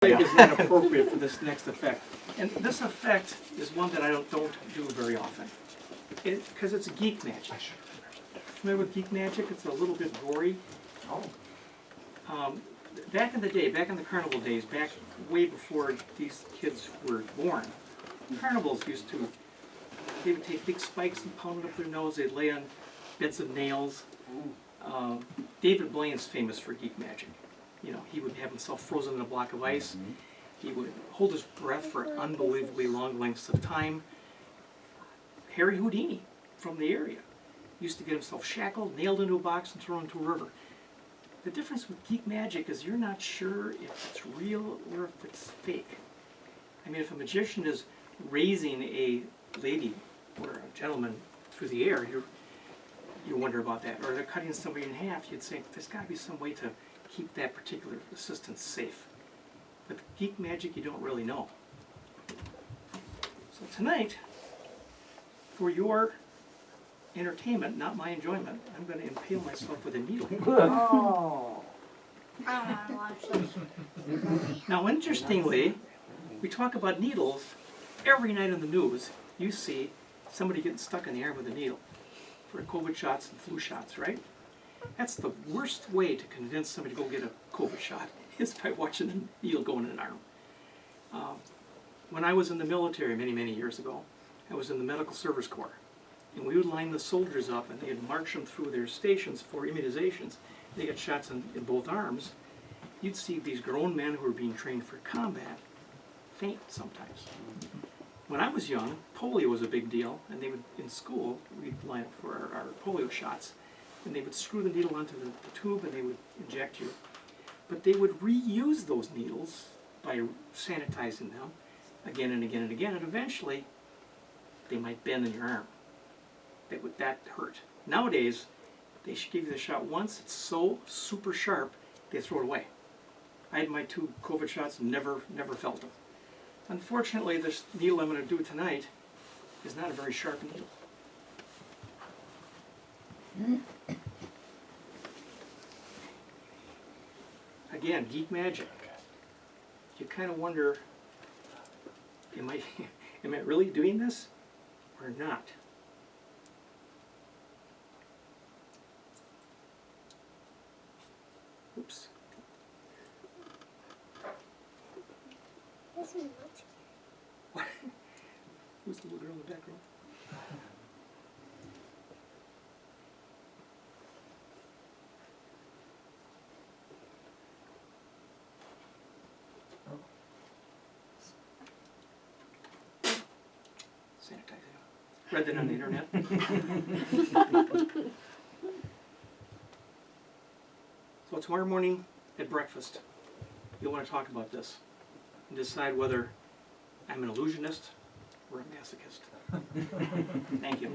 Is not appropriate for this next effect. And this effect is one that I don't do very often. Because it's geek magic. Familiar with geek magic? It's a little bit gory. Back in the day, back in the carnival days, back way before these kids were born, carnivals they would take big spikes and pound it up their nose. They'd lay on beds of nails. David Blaine's famous for geek magic. You know, he would have himself frozen in a block of ice. He would hold his breath for unbelievably long lengths of time. Harry Houdini from the area used to get himself shackled, nailed into a box, and thrown into a river. The difference with geek magic is you're not sure if it's real or if it's fake. I mean, if a magician is raising a lady or a gentleman through the air, you wonder about that. Or they're cutting somebody in half, you'd say, there's got to be some way to keep that particular assistant safe. But geek magic, you don't really know. So tonight, for your entertainment, not my enjoyment, I'm going to impale myself with a needle. Oh. I don't want to watch this. Now, interestingly, we talk about needles. Every night on the news, you see somebody getting stuck in the arm with a needle for COVID shots and flu shots, right? That's the worst way to convince somebody to go get a COVID shot, is by watching the needle go in an arm. When I was in the military many, many years ago, I was in the Medical Service Corps. And we would line the soldiers up and they'd march them through their stations for immunizations. They got shots in both arms. You'd see these grown men who were being trained for combat faint sometimes. When I was young, polio was a big deal, and they would, in school, we'd line up for our polio shots. And they would screw the needle onto the tube and they would inject you. But they would reuse those needles by sanitizing them again and again and again, and eventually they might bend in your arm. That hurt. Nowadays, they should give you the shot once, it's so super sharp, they throw it away. I had my 2 COVID shots and never felt them. Unfortunately, this needle I'm going to do tonight is not a very sharp needle. Again, geek magic. You kind of wonder, am I really doing this or not? Oops. What? Who's the little girl in the back row? Sanitizing. Read that on the internet. So tomorrow morning at breakfast, you'll want to talk about this and decide whether I'm an illusionist or a masochist. Thank you.